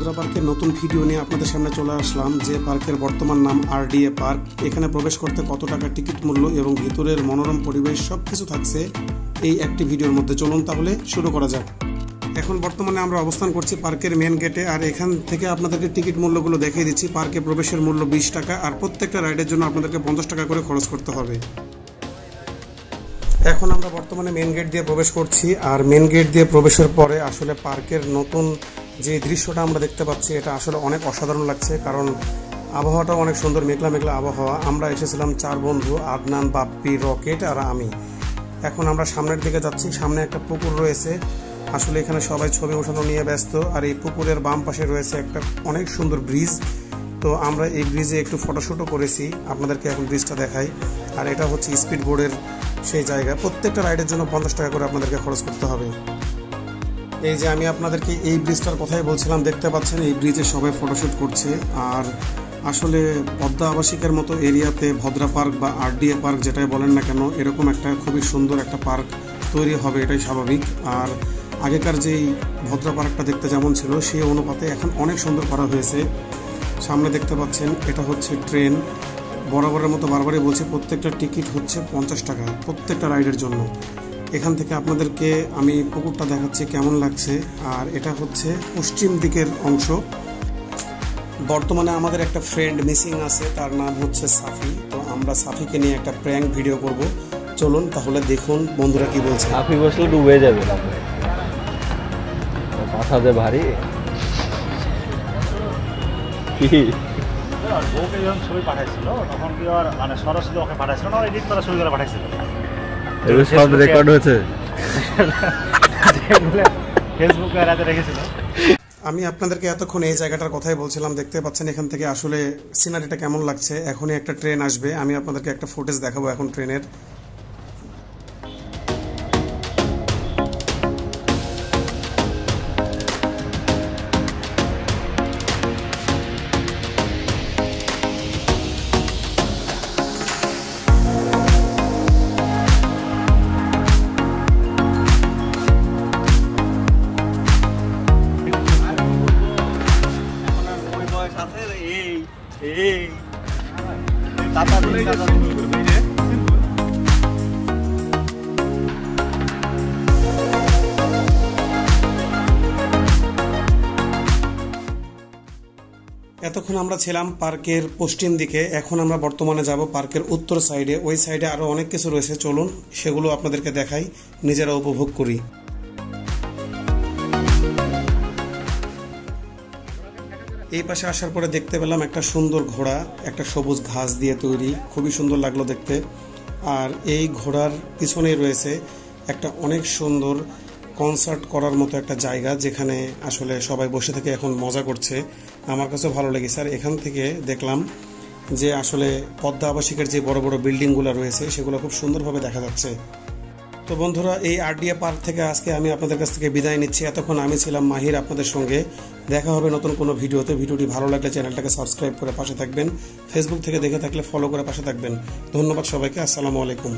ভদ্রা পার্কের নতুন ভিডিও নিয়ে আপনাদের সামনে চলে আসলাম। যে পার্কের বর্তমান নাম আরডিএ পার্ক। এখানে প্রবেশ করতে কত টাকা টিকিট মূল্য এবং ভিতরের মনোরম পরিবেশ সবকিছু থাকছে এই একটি ভিডিওর মধ্যে। চলুন তাহলে শুরু করা যাক। এখন বর্তমানে আমরা অবস্থান করছি পার্কের মেন গেটে, আর এখান থেকে আপনাদেরকে টিকিট মূল্যগুলো দেখিয়ে দিচ্ছি। পার্কে প্রবেশের মূল্য 20 টাকা, আর প্রত্যেকটা রাইডের জন্য আপনাদেরকে 50 টাকা করে খরচ করতে হবে। এখন আমরা বর্তমানে মেন গেট দিয়ে প্রবেশ করছি, আর মেন গেট দিয়ে প্রবেশের পরে আসলে পার্কের নতুন যে দৃশ্যটা আমরা দেখতে পাচ্ছি এটা আসলে অনেক অসাধারণ লাগছে, কারণ আবহাওয়াটা অনেক সুন্দর, মেঘলা মেঘলা আবহাওয়া। আমরা এসেছিলাম 4 বন্ধু, আদনান, বাপ্পি, রকেট আর আমি। এখন আমরা সামনের দিকে যাচ্ছি। সামনে একটা পুকুর রয়েছে, আসলে এখানে সবাই ছবি ওঠানো নিয়ে ব্যস্ত। আর এই পুকুরের বাম পাশে রয়েছে একটা অনেক সুন্দর ব্রিজ। তো আমরা এই ব্রিজে একটু ফটোশ্যুটও করেছি, আপনাদেরকে এখন ব্রিজটা দেখাই। আর এটা হচ্ছে স্পিড বোর্ডের সেই জায়গা। প্রত্যেকটা রাইডের জন্য 50 টাকা করে আপনাদেরকে খরচ করতে হবে। এই যে আমি আপনাদেরকে এই ব্রিজটার কথাই বলছিলাম, দেখতে পাচ্ছেন এই ব্রিজে সবাই ফটোশ্যুট করছে। আর আসলে পদ্মা আবাসিকের মতো এরিয়াতে ভদ্রা পার্ক বা আরডিএ পার্ক যেটাই বলেন না কেন, এরকম একটা খুবই সুন্দর একটা পার্ক তৈরি হবে, এটাই স্বাভাবিক। আর আগেকার যেই ভদ্রা পার্কটা দেখতে যেমন ছিল সেই অনুপাতে এখন অনেক সুন্দর করা হয়েছে। সামনে দেখতে পাচ্ছেন এটা হচ্ছে ট্রেন। বরাবরের মতো বারবারই বলছি, প্রত্যেকটা টিকিট হচ্ছে 50 টাকা প্রত্যেকটা রাইডের জন্য। এখান থেকে আপনাদেরকে আমি পুকুরটা দেখাচ্ছি কেমন লাগছে। আর এটা হচ্ছে পশ্চিম দিকের অংশ। বর্তমানে আমাদের একটা ফ্রেন্ড মিসিং আছে, তার নাম হচ্ছে সাফি। তো আমরা সাফিকে নিয়ে একটা প্র্যাঙ্ক ভিডিও করব। চলুন তাহলে দেখুন বন্ধুরা কি বলছে। সাফি বসলে ডুবে যাবে, মাথা যে ভারী। কি বউকে যখন ছবি পাঠাইছিল তখন কি আর মানে সরাসরি ওকে পাঠাইছিল না, এডিট করা ছবি করে পাঠাইছিল? এগুলো সব রেকর্ড হয়েছে, ফেসবুকে রাতে রেখেছিল। আমি আপনাদেরকে এতক্ষণ এই জায়গাটার কথাই বলছিলাম। দেখতে পাচ্ছেন এখান থেকে আসলে সিনারিটা কেমন লাগছে। এখনই একটা ট্রেন আসবে, আমি আপনাদেরকে একটা ফুটেজ দেখাবো এখন ট্রেনের। এতক্ষণ আমরা ছিলাম পার্কের পশ্চিম দিকে, এখন আমরা বর্তমানে যাব পার্কের উত্তর সাইডে। ওই সাইডে আরো অনেক কিছু রয়েছে, চলুন সেগুলো আপনাদেরকে দেখাই, নিজেরা উপভোগ করি। এই পাশে আসার পরে দেখতে পেলাম একটা সুন্দর ঘোড়া, একটা সবুজ ঘাস দিয়ে তৈরি, খুবই সুন্দর লাগলো দেখতে। আর এই ঘোড়ার পিছনেই রয়েছে একটা অনেক সুন্দর কনসার্ট করার মতো একটা জায়গা, যেখানে আসলে সবাই বসে থেকে এখন মজা করছে। আমার কাছে ভালো লেগেছে। আর এখান থেকে দেখলাম যে আসলে পদ্মা আবাসিকের যে বড় বড় বিল্ডিংগুলো রয়েছে সেগুলো খুব সুন্দরভাবে দেখা যাচ্ছে। তো বন্ধুরা, এই আরডিএ পার্ক থেকে আজকে আমি আপনাদের কাছ থেকে বিদায় নিচ্ছি। এতক্ষণ আমি ছিলাম মাহির আপনাদের সঙ্গে। দেখা হবে নতুন কোনো ভিডিওতে। ভিডিওটি ভালো লাগলে চ্যানেলটাকে সাবস্ক্রাইব করে পাশে থাকবেন। ফেসবুক থেকে দেখে থাকলে ফলো করে পাশে থাকবেন। ধন্যবাদ সবাইকে। আসসালামু আলাইকুম।